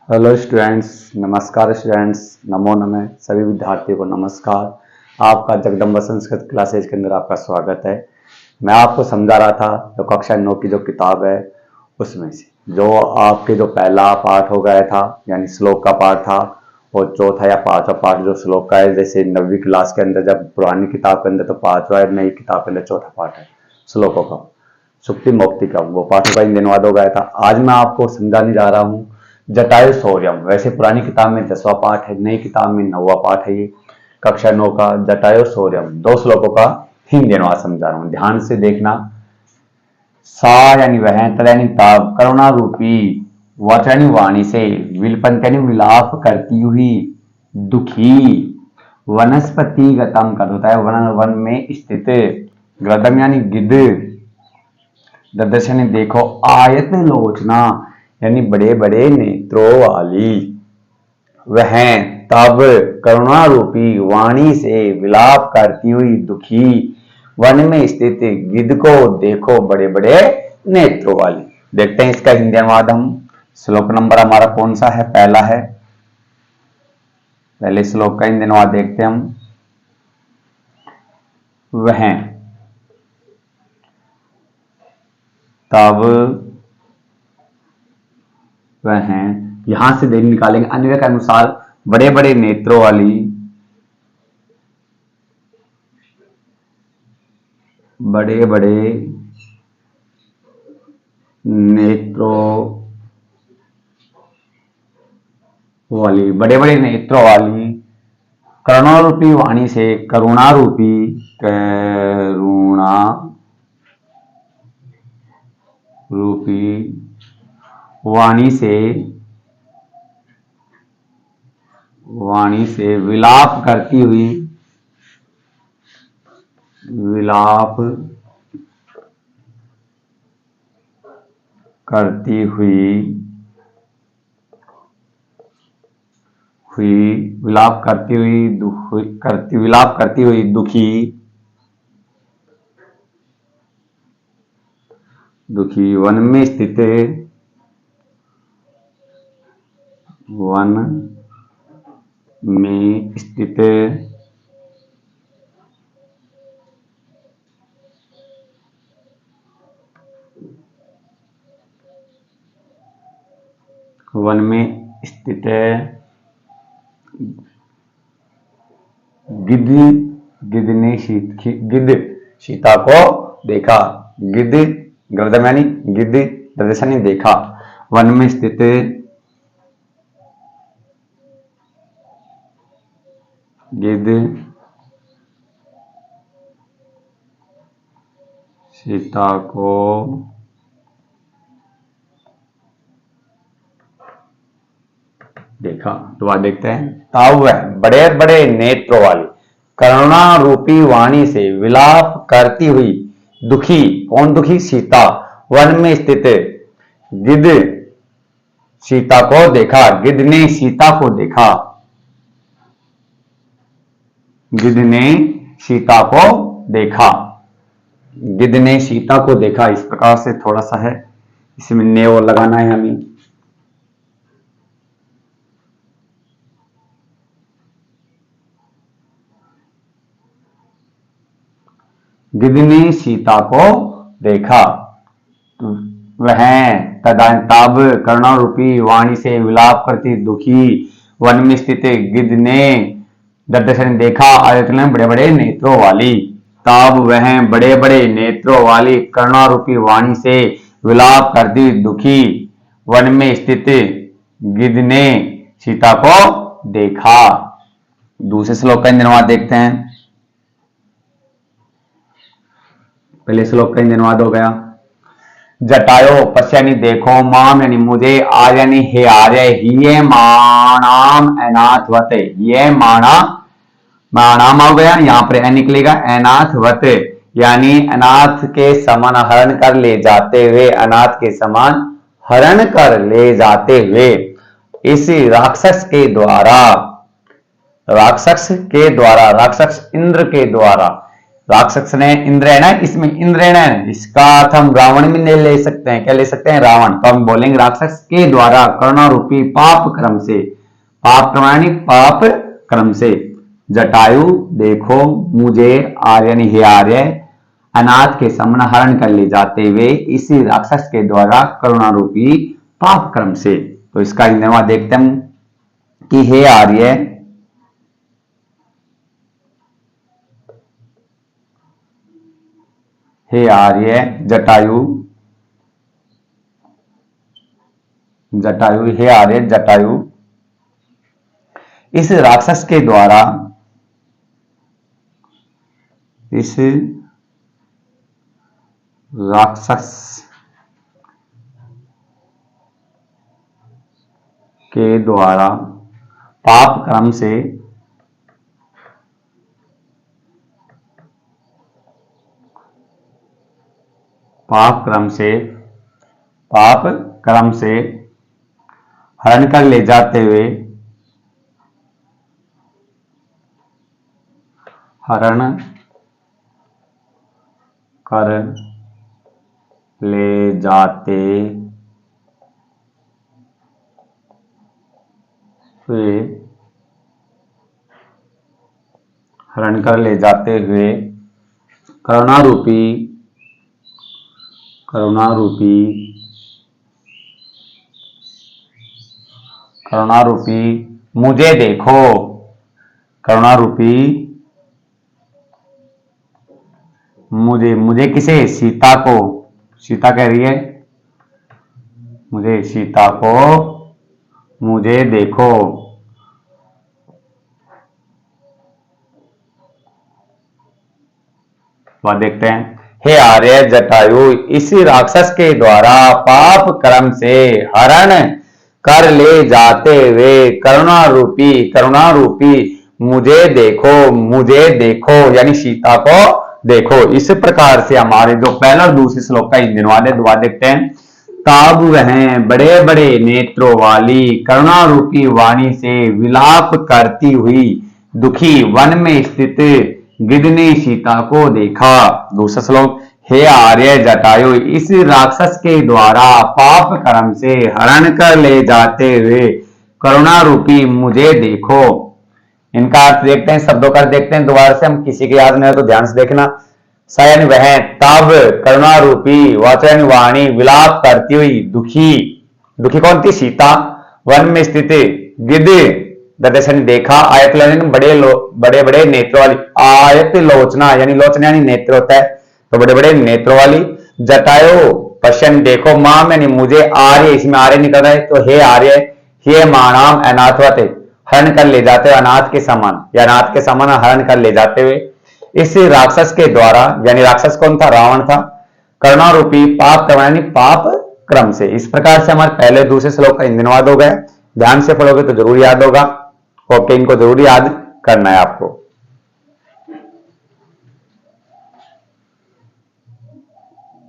Hello students, नमस्कार students, नमो नमः। सभी विद्यार्थियों को नमस्कार। आपका जगदम्बा संस्कृत क्लासेज के अंदर आपका स्वागत है। मैं आपको समझा रहा था जो कक्षा 9 की जो किताब है उसमें से जो आपके जो पहला पाठ हो गया था यानी श्लोक का पाठ था, और चौथा या पांचवा पाठ जो श्लोक का है, जैसे 9वीं क्लास के अंदर जब पुरानी किताब के अंदर तो पांचवा है, नई किताब के अंदर चौथा पाठ है श्लोकों का, सुक्ति मुक्ति का, वो पाठों का धन्यवाद हो गया था। आज मैं आपको समझाने जा रहा हूँ जटायु शौर्यम। वैसे पुरानी किताब में 10वां पाठ है, नई किताब में 9वां पाठ है। ये कक्षा 9 का जटायु शौर्यम 2 श्लोकों का हिंदी अनुवाद समझा रहा हूं, ध्यान से देखना। सा यानी वह, तद यानी तब, करुणा रूपी वचनी वाणी से, विलपंत यानी विलाप करती हुई, दुखी, वनस्पति गतम कर होता है वन वन में स्थित, ग्रदम यानी गिद्ध, दर्शन देखो, आयत लोचना यानी बड़े बड़े नेत्रों वाली, वह तब करुणा रूपी वाणी से विलाप करती हुई दुखी वन में स्थित गिद्ध को देखो बड़े बड़े नेत्रों वाली। देखते हैं इसका हिंदी अनुवाद हम। श्लोक नंबर हमारा कौन सा है? पहला है। पहले श्लोक का हिंदी अनुवाद देखते हैं हम। वह तब, वह यहां से देख निकालेंगे अन्वय के अनुसार, बड़े बड़े नेत्रों वाली, बड़े बड़े नेत्रों वाली, बड़े बड़े नेत्रों वाली, करुणा रूपी वाणी से, करुणा रूपी, करुणा रूपी वाणी से विलाप करती हुई, विलाप करती हुई, विलाप करती हुई, विलाप करती हुई दुखी, दुखी वन में स्थित, वन में स्थित, वन में स्थित गिद्ध ने सीता को देखा। गिद्ध गर्दन यानी गिद्ध, दर्शन ने देखा। वन में स्थित गिद्ध सीता को देखा। तो बात देखते हैं। तब वह बड़े बड़े नेत्रों वाली, करुणा रूपी वाणी से विलाप करती हुई दुखी, कौन दुखी? सीता, वन में स्थित गिद्ध सीता को देखा। गिद्ध ने सीता को देखा। गिद्ध ने सीता को देखा। गिद्ध ने सीता को देखा। इस प्रकार से थोड़ा सा है, इसमें ने और लगाना है हमें। गिद्ध ने सीता को देखा। वह तब करुणा रूपी वाणी से विलाप करती दुखी वन में स्थित गिद्ध ने दर्शन देखा, आयतन में बड़े बड़े नेत्रों वाली। तब वह बड़े बड़े नेत्रों वाली करुणा रूपी वाणी से विलाप करती दुखी वन में स्थित गिद्ध ने सीता को देखा। दूसरे श्लोक का अनुवाद देखते हैं। पहले श्लोक का अनुवाद हो गया। जटायो पश्यानी देखो, माम यानी मुझे, आर्य यानी हे आर्य, ये माणाम अनाथवत, ये माणाम हो गया, यहां पर एन निकलेगा, अनाथवत यानी अनाथ के समान हरण कर ले जाते हुए, अनाथ के समान हरण कर ले जाते हुए, इस राक्षस के द्वारा, राक्षस इंद्र के द्वारा, राक्षस ने इंद्रेण है, इसमें इंद्रेण है, इसका अर्थ हम रावण में नहीं ले सकते हैं। क्या ले सकते हैं? रावण। तो हम बोलेंगे राक्षस के द्वारा करुणा रूपी पाप क्रम से, पाप क्रमाणी पाप क्रम से जटायु देखो मुझे आर्य हे आर्य अनाथ के समान हरण कर ले जाते हुए इसी राक्षस के द्वारा करुणा रूपी पाप क्रम से। तो इसका इंद्रमा देखते हैं कि हे आर्य, हे आर्य जटायु, जटायु हे आर्य जटायु इस राक्षस के द्वारा, इस राक्षस के द्वारा पाप क्रम से, पाप क्रम से, पाप क्रम से हरण कर ले जाते हुए, हरण कर ले जाते हुए, हरण कर ले जाते हुए करुणा रूपी, करुणा रूपी, करुणा रूपी मुझे देखो, करुणा रूपी मुझे, मुझे किसे? सीता को। सीता कह रही है मुझे, सीता को मुझे देखो। वह देखते हैं, हे आर्य जटायु इसी राक्षस के द्वारा पाप क्रम से हरण कर ले जाते हुए करुणा रूपी, करुणा रूपी मुझे देखो, मुझे देखो यानी सीता को देखो। इस प्रकार से हमारे जो पहला और दूसरे श्लोक का अनुवाद है, दुआ देखते हैं। ताब वह बड़े बड़े नेत्रों वाली करुणा रूपी वाणी से विलाप करती हुई दुखी वन में स्थित गिद्ध ने सीता को देखा। दूसरा श्लोक, हे आर्य जटायु इस राक्षस के द्वारा पाप कर्म से हरण कर ले जाते हुए करुणा रूपी मुझे देखो। इनका अर्थ देखते हैं, शब्दों का अर्थ देखते हैं दोबारा से। हम किसी के याद नहीं है तो ध्यान से देखना। सयन वह तब करुणा रूपी वचन वाणी विलाप करती हुई दुखी, दुखी कौन थी? सीता। वन में स्थित गिद्ध दर्शन देखा। आयत बड़े बड़े नेत्रों वाली, आयत लोचना यानी लोचना यानी नेत्र होता है, तो बड़े बड़े नेत्रों वाली। जटायु पश्चिम देखो, माम यानी मुझे, आर्य इसमें आर्य निकल रहा है तो हे आर्य, हे माणाम अनाथवत हरण कर ले जाते हुए, अनाथ के समान या अनाथ के समान हरण कर ले जाते हुए इस राक्षस के द्वारा, यानी राक्षस कौन था? रावण था। करुणा रूपी पाप क्रम यानी पाप क्रम से। इस प्रकार से हमारे पहले दूसरे श्लोक का अनुवाद हो गया। ध्यान से पढ़ोगे तो जरूर याद होगा। ओके, इनको जरूर याद करना है आपको।